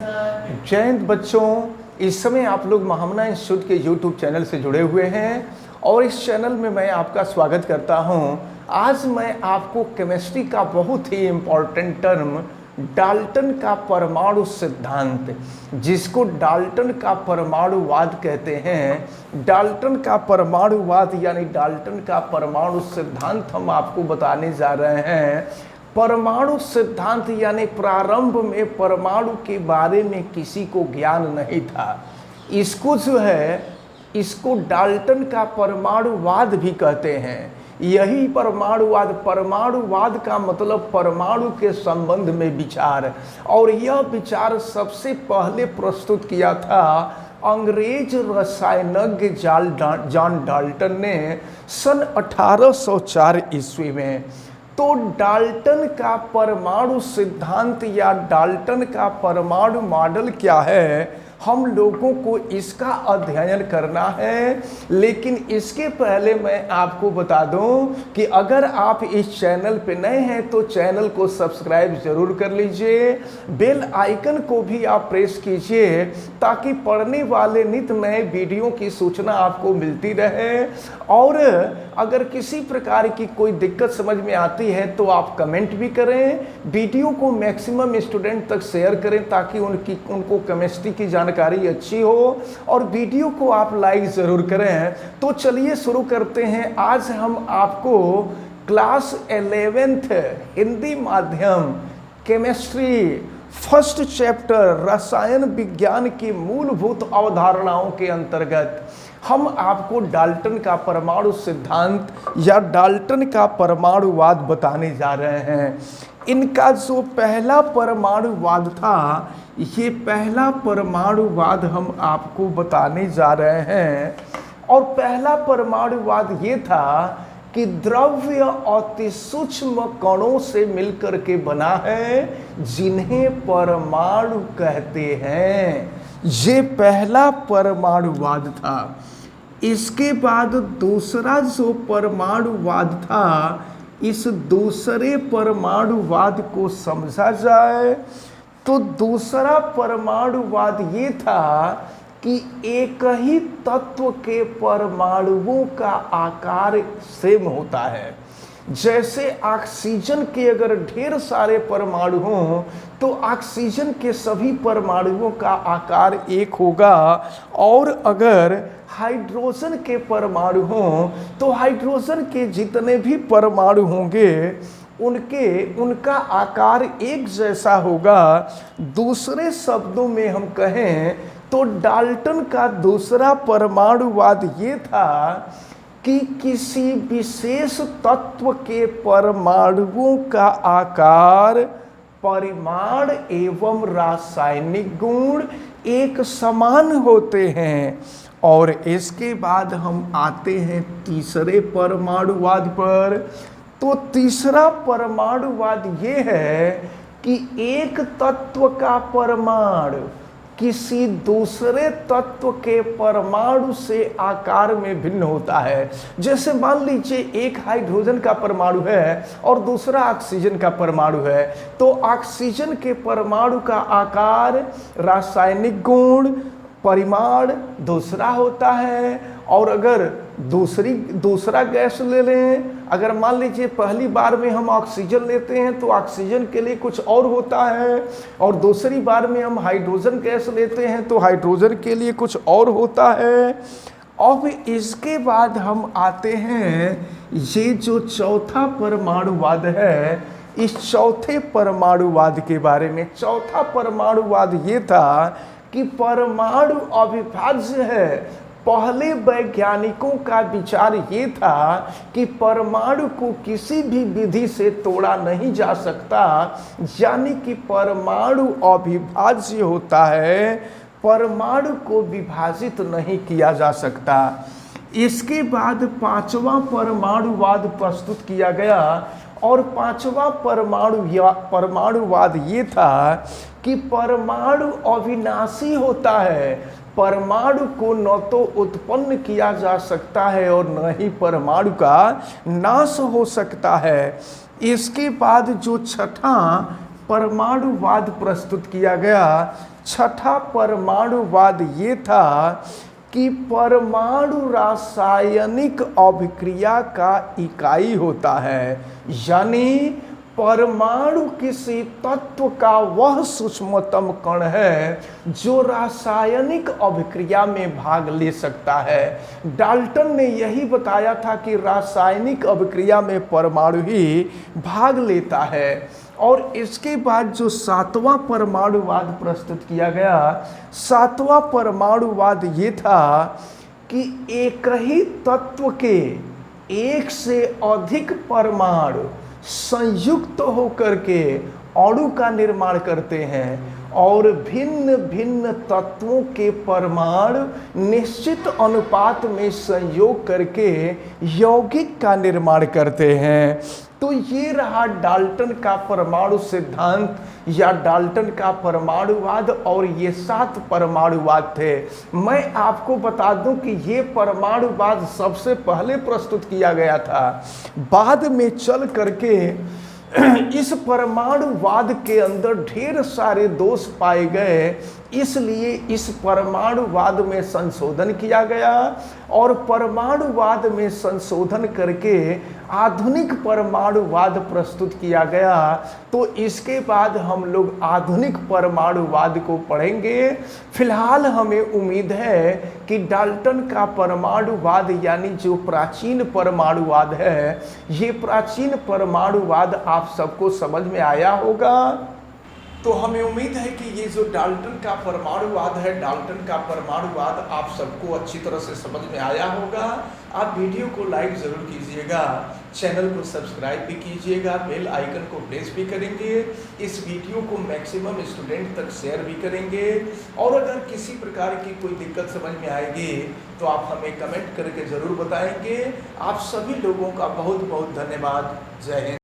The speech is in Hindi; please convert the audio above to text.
जय हिंद बच्चों, इस समय आप लोग महामना इंस्टीट्यूट के यूट्यूब चैनल से जुड़े हुए हैं और इस चैनल में मैं आपका स्वागत करता हूं। आज मैं आपको केमिस्ट्री का बहुत ही इम्पोर्टेंट टर्म डाल्टन का परमाणु सिद्धांत, जिसको डाल्टन का परमाणुवाद कहते हैं, डाल्टन का परमाणुवाद यानी डाल्टन का परमाणु सिद्धांत हम आपको बताने जा रहे हैं। परमाणु सिद्धांत यानी प्रारंभ में परमाणु के बारे में किसी को ज्ञान नहीं था। इसको डाल्टन का परमाणुवाद भी कहते हैं। यही परमाणुवाद का मतलब परमाणु के संबंध में विचार, और यह विचार सबसे पहले प्रस्तुत किया था अंग्रेज रसायनज्ञ जॉन डाल्टन ने सन 1804 ईस्वी में। तो डाल्टन का परमाणु सिद्धांत या डाल्टन का परमाणु मॉडल क्या है, हम लोगों को इसका अध्ययन करना है। लेकिन इसके पहले मैं आपको बता दूं कि अगर आप इस चैनल पे नए हैं तो चैनल को सब्सक्राइब जरूर कर लीजिए, बेल आइकन को भी आप प्रेस कीजिए ताकि पढ़ने वाले नित नए वीडियो की सूचना आपको मिलती रहे। और अगर किसी प्रकार की कोई दिक्कत समझ में आती है तो आप कमेंट भी करें, वीडियो को मैक्सिमम स्टूडेंट तक शेयर करें ताकि उनको केमिस्ट्री की जानकारी अच्छी हो, और वीडियो को आप लाइक ज़रूर करें। तो चलिए शुरू करते हैं। आज हम आपको क्लास 11th हिंदी माध्यम केमिस्ट्री फर्स्ट चैप्टर रसायन विज्ञान की मूलभूत अवधारणाओं के अंतर्गत हम आपको डाल्टन का परमाणु सिद्धांत या डाल्टन का परमाणुवाद बताने जा रहे हैं। इनका जो पहला परमाणुवाद था, ये पहला परमाणुवाद हम आपको बताने जा रहे हैं। और पहला परमाणुवाद ये था कि द्रव्य अति सूक्ष्म कणों से मिलकर के बना है, जिन्हें परमाणु कहते हैं। ये पहला परमाणुवाद था। इसके बाद दूसरा जो परमाणुवाद था, इस दूसरे परमाणुवाद को समझा जाए तो दूसरा परमाणुवाद ये था कि एक ही तत्व के परमाणुओं का आकार सेम होता है। जैसे ऑक्सीजन के अगर ढेर सारे परमाणु हों तो ऑक्सीजन के सभी परमाणुओं का आकार एक होगा, और अगर हाइड्रोजन के परमाणु हों तो हाइड्रोजन के जितने भी परमाणु होंगे उनका आकार एक जैसा होगा। दूसरे शब्दों में हम कहें तो डाल्टन का दूसरा परमाणुवाद ये था कि किसी विशेष तत्व के परमाणुओं का आकार, परिमाण एवं रासायनिक गुण एक समान होते हैं। और इसके बाद हम आते हैं तीसरे परमाणुवाद पर। तो तीसरा परमाणुवाद ये है कि एक तत्व का परमाणु किसी दूसरे तत्व के परमाणु से आकार में भिन्न होता है। जैसे मान लीजिए एक हाइड्रोजन का परमाणु है और दूसरा ऑक्सीजन का परमाणु है, तो ऑक्सीजन के परमाणु का आकार, रासायनिक गुण, परिमाण दूसरा होता है। और अगर दूसरा गैस ले लें, अगर मान लीजिए पहली बार में हम ऑक्सीजन लेते हैं तो ऑक्सीजन के लिए कुछ और होता है, और दूसरी बार में हम हाइड्रोजन गैस लेते हैं तो हाइड्रोजन के लिए कुछ और होता है। अब इसके बाद हम आते हैं, ये जो चौथा परमाणुवाद है, इस चौथे परमाणुवाद के बारे में। चौथा परमाणुवाद ये था कि परमाणु अविभाज्य है। पहले वैज्ञानिकों का विचार ये था कि परमाणु को किसी भी विधि से तोड़ा नहीं जा सकता, यानी कि परमाणु अविभाज्य होता है, परमाणु को विभाजित नहीं किया जा सकता। इसके बाद पांचवा परमाणुवाद प्रस्तुत किया गया, और पांचवा परमाणुवाद ये था कि परमाणु अविनाशी होता है। परमाणु को न तो उत्पन्न किया जा सकता है और न ही परमाणु का नाश हो सकता है। इसके बाद जो छठा परमाणुवाद प्रस्तुत किया गया, छठा परमाणुवाद ये था कि परमाणु रासायनिक अभिक्रिया का इकाई होता है, यानी परमाणु किसी तत्व का वह सूक्ष्मतम कण है जो रासायनिक अभिक्रिया में भाग ले सकता है। डाल्टन ने यही बताया था कि रासायनिक अभिक्रिया में परमाणु ही भाग लेता है। और इसके बाद जो सातवां परमाणुवाद प्रस्तुत किया गया, सातवां परमाणुवाद ये था कि एक ही तत्व के एक से अधिक परमाणु संयुक्त होकर के अणु का निर्माण करते हैं और भिन्न भिन्न तत्वों के परमाणु निश्चित अनुपात में संयोग करके यौगिक का निर्माण करते हैं। तो ये रहा डाल्टन का परमाणु सिद्धांत या डाल्टन का परमाणुवाद, और ये 7 परमाणुवाद थे। मैं आपको बता दूं कि ये परमाणुवाद सबसे पहले प्रस्तुत किया गया था, बाद में चल करके इस परमाणुवाद के अंदर ढेर सारे दोष पाए गए, इसलिए इस परमाणुवाद में संशोधन किया गया और परमाणुवाद में संशोधन करके आधुनिक परमाणुवाद प्रस्तुत किया गया। तो इसके बाद हम लोग आधुनिक परमाणुवाद को पढ़ेंगे। फिलहाल हमें उम्मीद है कि डाल्टन का परमाणुवाद यानी जो प्राचीन परमाणुवाद है, ये प्राचीन परमाणुवाद आप सबको समझ में आया होगा। तो हमें उम्मीद है कि ये जो डाल्टन का परमाणुवाद है, डाल्टन का परमाणुवाद आप सबको अच्छी तरह से समझ में आया होगा। आप वीडियो को लाइक ज़रूर कीजिएगा, चैनल को सब्सक्राइब भी कीजिएगा, बेल आइकन को प्रेस भी करेंगे, इस वीडियो को मैक्सिमम स्टूडेंट तक शेयर भी करेंगे। और अगर किसी प्रकार की कोई दिक्कत समझ में आएगी तो आप हमें कमेंट करके ज़रूर बताएंगे। आप सभी लोगों का बहुत बहुत धन्यवाद। जय हिंद।